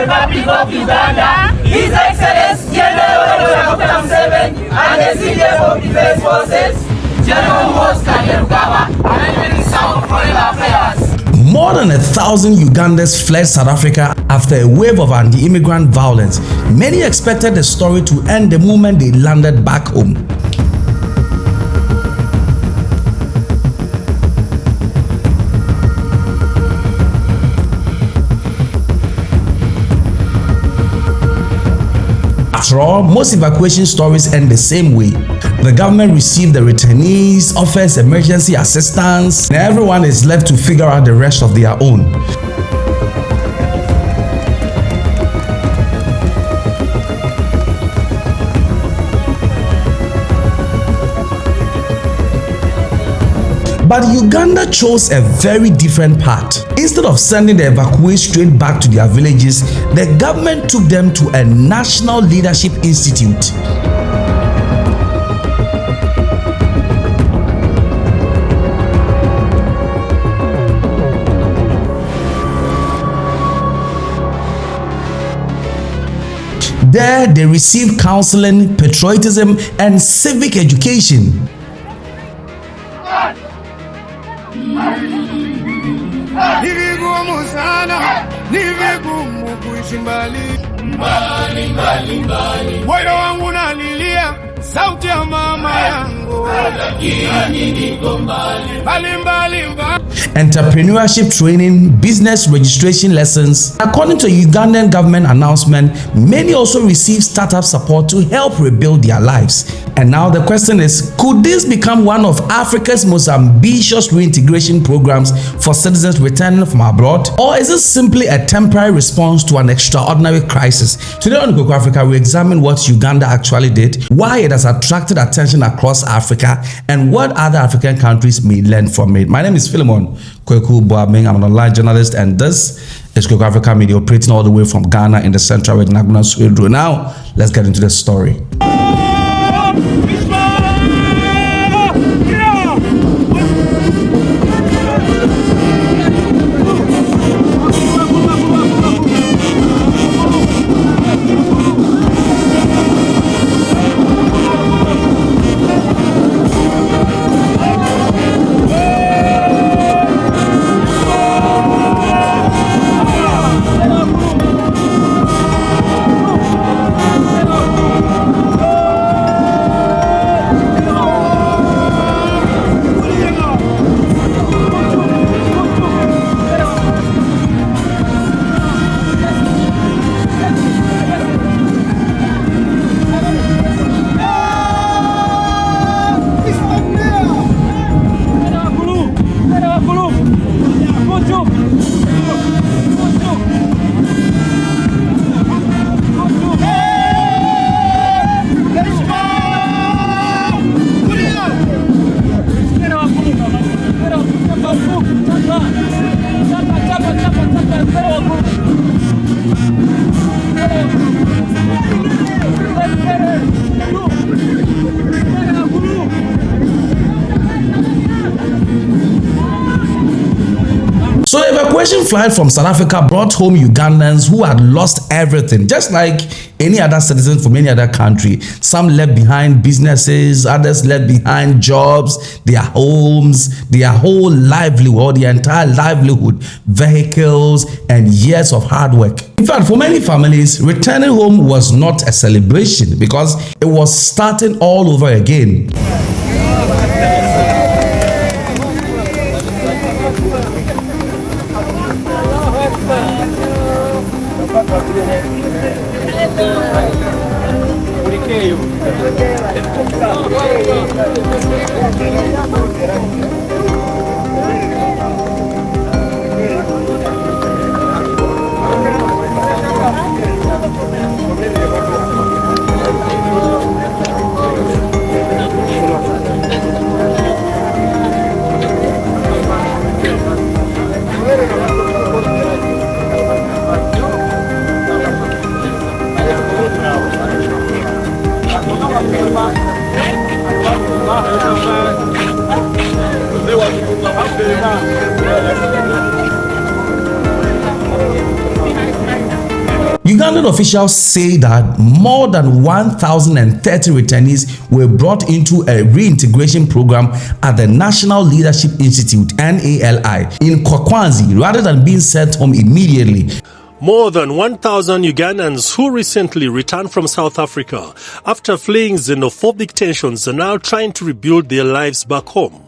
Republic of Uganda, His Excellency General Dr. Museveni, and the CDF of Defense Forces, General Museveni, and the South Foreign Affairs. More than 1,000 Ugandans fled South Africa after a wave of anti-immigrant violence. Many expected the story to end the moment they landed back home. After all, most evacuation stories end the same way. The government received the returnees, offers emergency assistance, and everyone is left to figure out the rest of their own. But Uganda chose a very different path. Instead of sending the evacuees straight back to their villages, the government took them to a National Leadership Institute. There, they received counseling, patriotism, and civic education. Moyo wangu nalilia sauti ya mama yangu. Entrepreneurship training, business registration lessons. According to a Ugandan government announcement, many also receive startup support to help rebuild their lives. And now the question is, could this become one of Africa's most ambitious reintegration programs for citizens returning from abroad? Or is it simply a temporary response to an extraordinary crisis? Today on Kweku Africa, we examine what Uganda actually did, why it has attracted attention across Africa, and what other African countries may learn from it. My name is Philemon Kweku Boabeng. I'm an online journalist, and this is Kweku Africa Media, operating all the way from Ghana in the central region. Now, let's get into the story. So evacuation flight from South Africa brought home Ugandans who had lost everything, just like any other citizen from any other country. Some left behind businesses, others left behind jobs, their homes, their whole livelihood, their entire livelihood, vehicles, and years of hard work. In fact, for many families, returning home was not a celebration because it was starting all over again. Ugandan officials say that more than 1,030 returnees were brought into a reintegration program at the National Leadership Institute (NALI) in Kyankwanzi rather than being sent home immediately. More than 1,000 Ugandans who recently returned from South Africa after fleeing xenophobic tensions are now trying to rebuild their lives back home.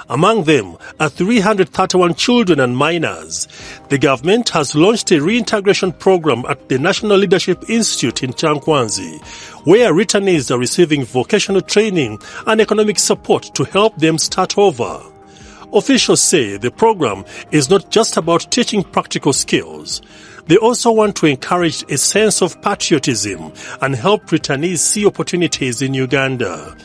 Among them are 331 children and minors. The government has launched a reintegration program at the National Leadership Institute in Kyankwanzi, where returnees are receiving vocational training and economic support to help them start over. Officials say the program is not just about teaching practical skills. They also want to encourage a sense of patriotism and help returnees see opportunities in Uganda.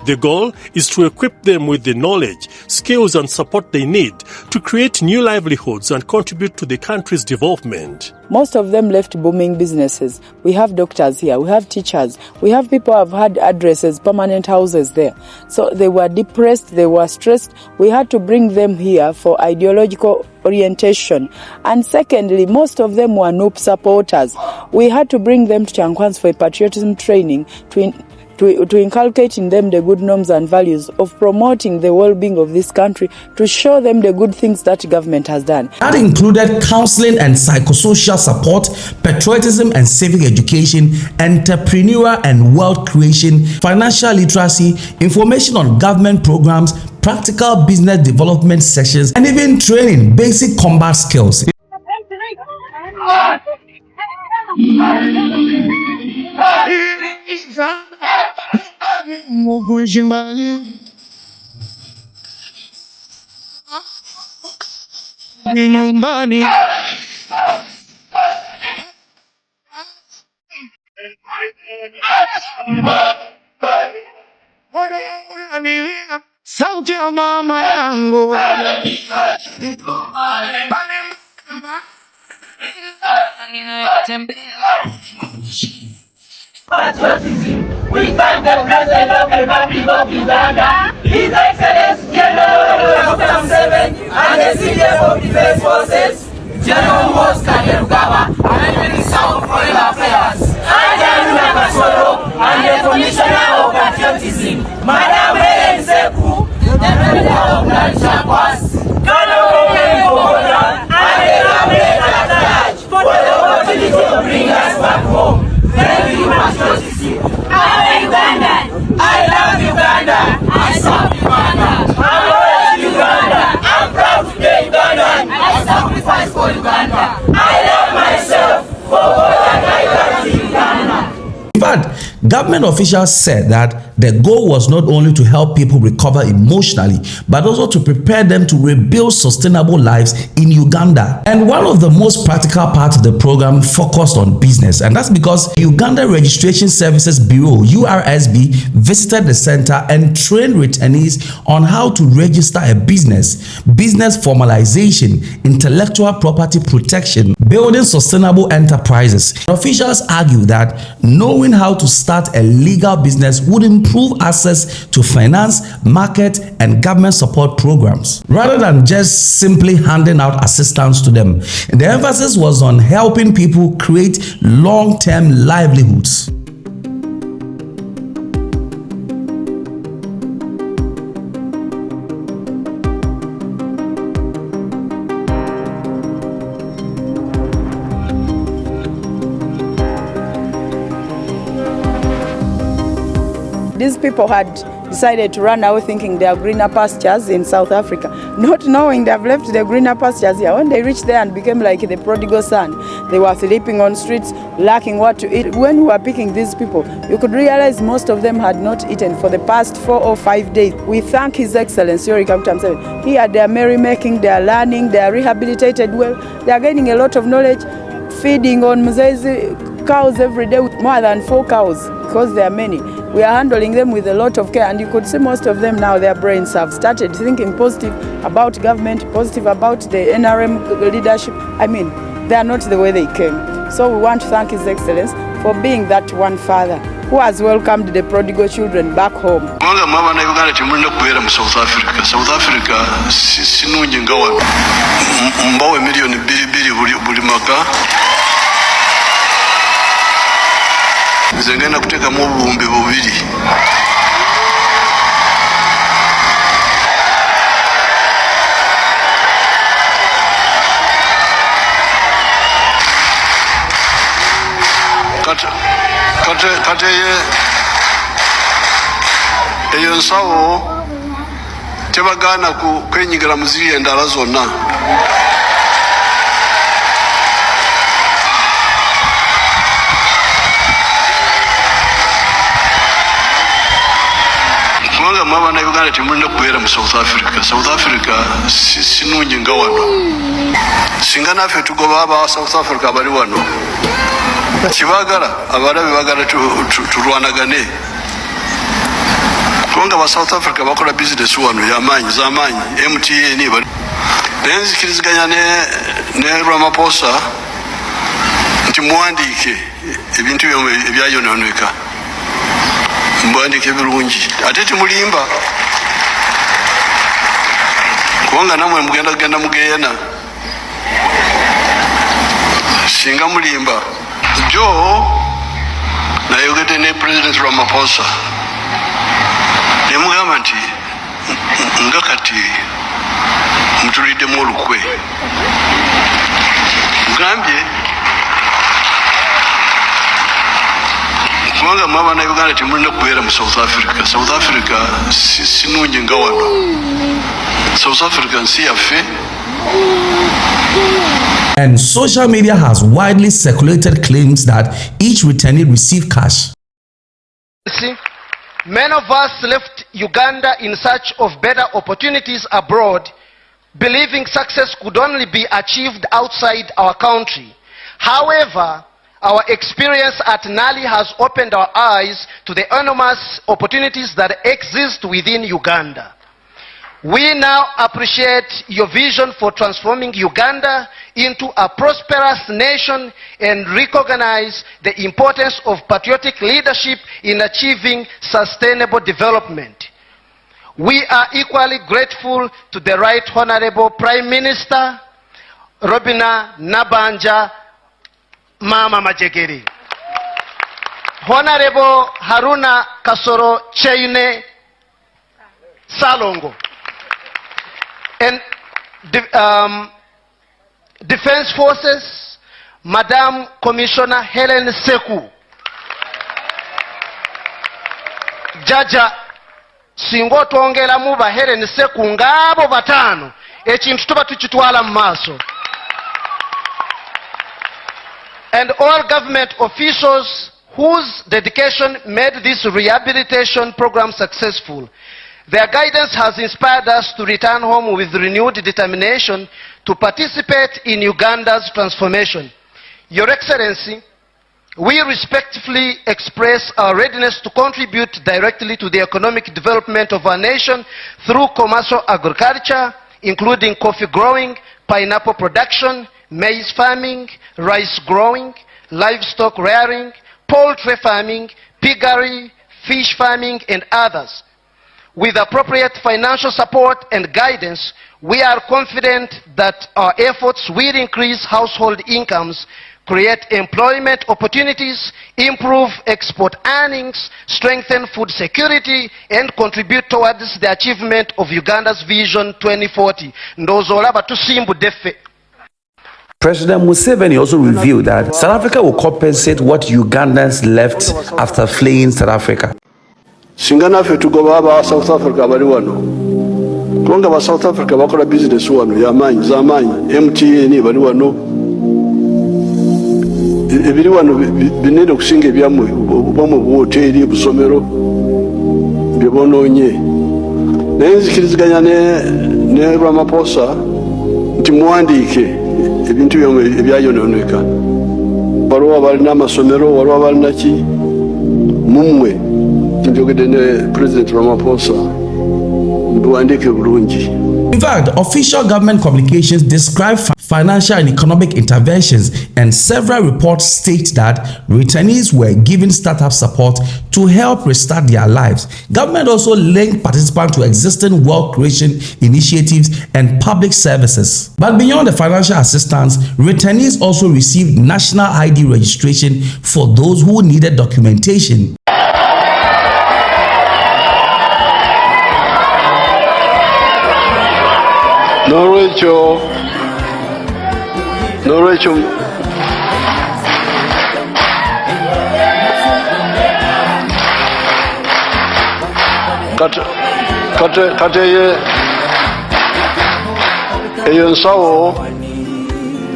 The goal is to equip them with the knowledge, skills and support they need to create new livelihoods and contribute to the country's development. Most of them left booming businesses. We have doctors here, we have teachers, we have people who have had addresses, permanent houses there. So they were depressed, they were stressed. We had to bring them here for ideological orientation. And secondly, most of them were NUP supporters. We had to bring them to Kyankwanzi for a patriotism training to inculcate in them the good norms and values of promoting the well-being of this country, to show them the good things that government has done. That included counseling and psychosocial support, patriotism and civic education, entrepreneur and wealth creation, financial literacy, information on government programs, practical business development sessions, and even training basic combat skills. Sauti ya mama yangu. Patriotism. We thank the President of the Republic of Uganda, His Excellency General Museveni, and the CDF of Defense Forces, General Museveni, and the Minister of Foreign Affairs, and the Commissioner of Patriotism, Madam Helen Seku, the President of NALI, and the Cabinet at large for the opportunity to bring us back home. Thank you, patriotism. I'm Ugandan. I love Uganda. I serve Uganda. I'm loyal to Uganda. I'm proud to be Ugandan. I sacrifice for Uganda. I love myself for what I got to Uganda. In fact, government officials said that the goal was not only to help people recover emotionally, but also to prepare them to rebuild sustainable lives in Uganda. And one of the most practical parts of the program focused on business, and that's because Uganda Registration Services Bureau, URSB, visited the center and trained returnees on how to register a business formalization, intellectual property protection, building sustainable enterprises. Officials argue that knowing how to start a legal business would improve access to finance, market, and government support programs, rather than just simply handing out assistance to them. The emphasis was on helping people create long-term livelihoods. These people had decided to run away thinking there are greener pastures in South Africa, not knowing they have left the greener pastures here. When they reached there and became like the prodigal son, they were sleeping on streets, lacking what to eat. When we were picking these people, you could realize most of them had not eaten for the past 4 or 5 days. We thank His Excellency Kweku Africa Media. Here they are merrymaking, they are learning, they are rehabilitated well, they are gaining a lot of knowledge, feeding on Museveni cows every day with more than 4 cows because there are many. We are handling them with a lot of care, and you could see most of them now, their brains have started thinking positive about government, positive about the NRM leadership. I mean, they are not the way they came. So we want to thank His Excellency for being that one father who has welcomed the prodigal children back home. South Africa sinungi ngawa mbawe milioni 2 buli maka nze ngenda kuteekamu obuwumbi 2. Kati eyo nsawo tebagaana kwenyigira mu ziri endala zonna. Kubanga mwabana Uganda temulina kubeera mu South Africa. South Africa sinungi nga wano. Singa naffe tugoba aba South Africa abali wano kibagala abalabe bagala tulwanagane. Kubanga ba South Africa bakola business wano y'amaanyi z'amaanyi. MTN bali naye nzikiriziganya ne Ramaphosa nti muwandiike ebintu ebyayononeka, muwandiike birungi ate timulimba, kubanga namwe mugenda kugenda mugeena. Singa mulimba Joe nayogedde ne President Ramaphosa nemugamba nti nga kati mutuliddemu olukwe. Mugambye kubanga mwabana Uganda temulina kubeera mu South Africa. South Africa sinungi nga wano. South Africa nsi yaffe. And social media has widely circulated claims that each returnee received cash. Many of us left Uganda in search of better opportunities abroad, believing success could only be achieved outside our country. However, our experience at NALI has opened our eyes to the enormous opportunities that exist within Uganda. We now appreciate your vision for transforming Uganda into a prosperous nation and recognize the importance of patriotic leadership in achieving sustainable development. We are equally grateful to the Right Honorable Prime Minister, Robina Nabanja Mama Majegeri, Honorable Haruna Kasoro Cheine Salongo, and Defense Forces, Madam Commissioner Helen Seku, Jaja singo twongera mu ba Helen Seku ngabo batano ekintu tuba tukitwala mu maaso. And all government officials whose dedication made this rehabilitation program successful. Their guidance has inspired us to return home with renewed determination to participate in Uganda's transformation. Your Excellency, we respectfully express our readiness to contribute directly to the economic development of our nation through commercial agriculture, including coffee growing, pineapple production, maize farming, rice growing, livestock rearing, poultry farming, piggery, fish farming, and others. With appropriate financial support and guidance, we are confident that our efforts will increase household incomes, create employment opportunities, improve export earnings, strengthen food security, and contribute towards the achievement of Uganda's Vision 2040. President Museveni also revealed that South Africa will compensate what Ugandans left after fleeing South Africa. Singa naffe tugoba aba South Africa abali wano kubanga ba South Africa bakola business wano y'amaanyi z'amaanyi. MTN bali wano, ebiri wano binene okusinga ebyamwe oba mu buhoteeri busomero bye bonoonye. Naye nzikiriziganya ne Ramaphosa nti muwandiike ebintu ebyayononeka. Waliwo abalina amasomero, waliwo abalina ki mumwe njogedde ne President Ramaphosa biwandiike bulungi. In fact, official government communications describe financial and economic interventions, and several reports state that returnees were given startup support to help restart their lives. Government also linked participants to existing wealth creation initiatives and public services. But beyond the financial assistance, returnees also received national ID registration for those who needed documentation. N'olwekyo kati eyo nsawo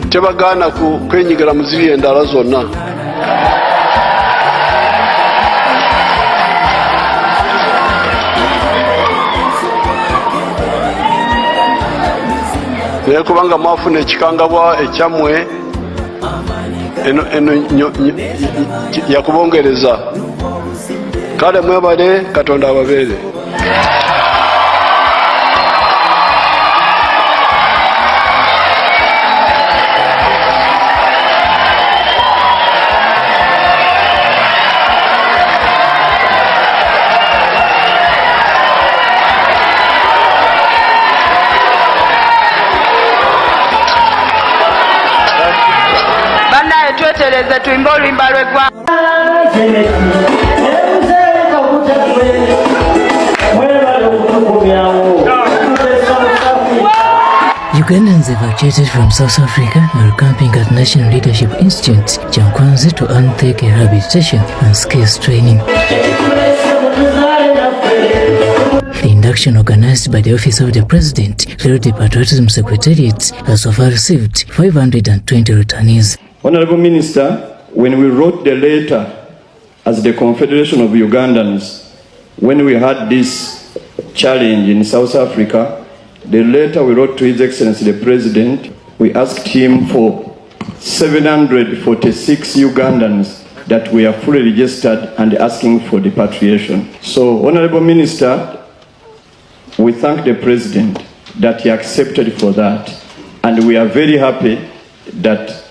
tebagaana kwenyigira mu ziri endala zonna. naye kubanga mwafuna ekikangabwa ekyammwe eno yakubongereza, kale mwebale, Katonda ababeere. Twetereze tuyimbe oluyimba lw'eggwanga. Ugandans evacuated from South Africa are camping at National Leadership Institute, Kyankwanzi, to undertake rehabilitation and skills training. The induction, organized by the Office of the President through the Patriotism Secretariat, has so far received 520 returnees. Honorable Minister, when we wrote the letter as the Confederation of Ugandans, when we had this challenge in South Africa, the letter we wrote to His Excellency the President, we asked him for 746 Ugandans that were fully registered and asking for repatriation. So, Honorable Minister, we thank the President that he accepted for that, and we are very happy that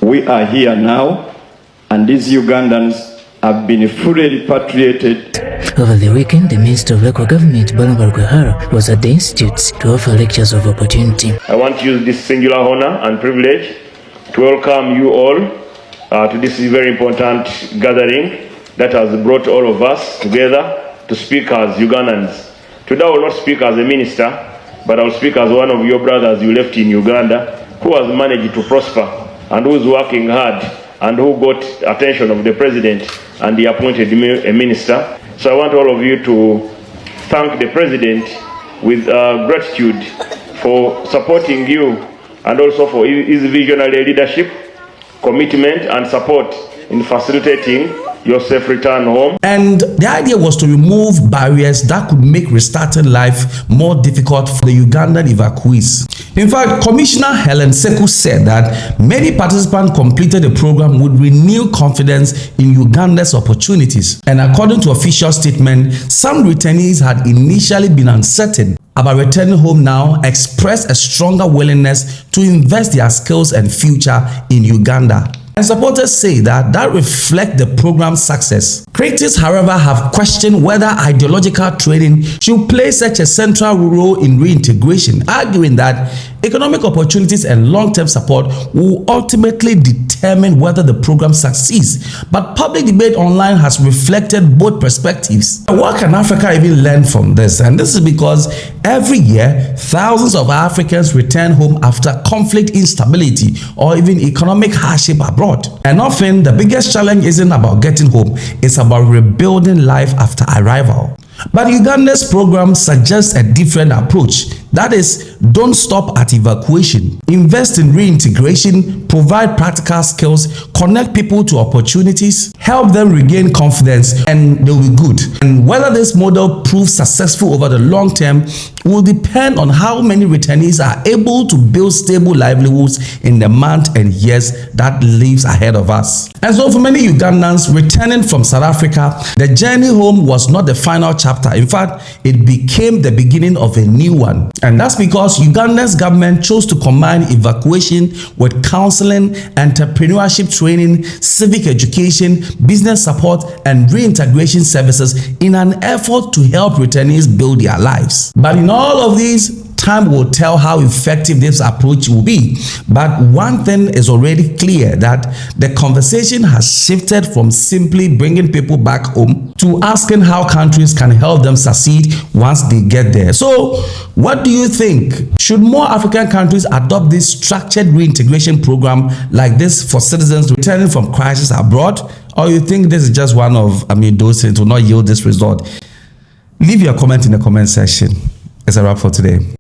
we are here now, and these Ugandans have been fully repatriated. Over the weekend, the Minister of Local Government, Barnaba Rwehara, was at the Institute to offer lectures of opportunity. I want to use this singular honor and privilege to welcome you all to this very important gathering that has brought all of us together to speak as Ugandans. Today I will not speak as a minister, but I will speak as one of your brothers you left in Uganda, who has managed to prosper and who is working hard and who got attention of the President, and he appointed me a minister. So I want all of you to thank the President with gratitude for supporting you, and also for his visionary leadership, commitment and support in facilitating your safe return home. And the idea was to remove barriers that could make restarting life more difficult for the Ugandan evacuees. In fact, Commissioner Helen Seku said that many participants completed the program with renewed confidence in Uganda's opportunities. And according to official statement, some returnees had initially been uncertain about returning home, now expressed a stronger willingness to invest their skills and future in Uganda. And supporters say that reflects the program's success. Critics, however, have questioned whether ideological training should play such a central role in reintegration, arguing that economic opportunities and long-term support will ultimately determine whether the program succeeds. But public debate online has reflected both perspectives. What can Africa even learn from this? And this is because every year, thousands of Africans return home after conflict, instability, or even economic hardship abroad. And often, the biggest challenge isn't about getting home, it's about rebuilding life after arrival. But Uganda's program suggests a different approach. That is, don't stop at evacuation. Invest in reintegration, provide practical skills, connect people to opportunities, help them regain confidence, and they'll be good. And whether this model proves successful over the long term will depend on how many returnees are able to build stable livelihoods in the months and years that lives ahead of us. And so for many Ugandans returning from South Africa, the journey home was not the final chapter. In fact, it became the beginning of a new one. And that's because Uganda's government chose to combine evacuation with counseling, entrepreneurship training, civic education, business support, and reintegration services in an effort to help returnees build their lives. But in all of these, time will tell how effective this approach will be. But one thing is already clear, that the conversation has shifted from simply bringing people back home to asking how countries can help them succeed once they get there. So, what do you think? Should more African countries adopt this structured reintegration program like this for citizens returning from crisis abroad? Or you think this is just one of, those things will not yield this result? Leave your comment in the comment section. It's a wrap for today.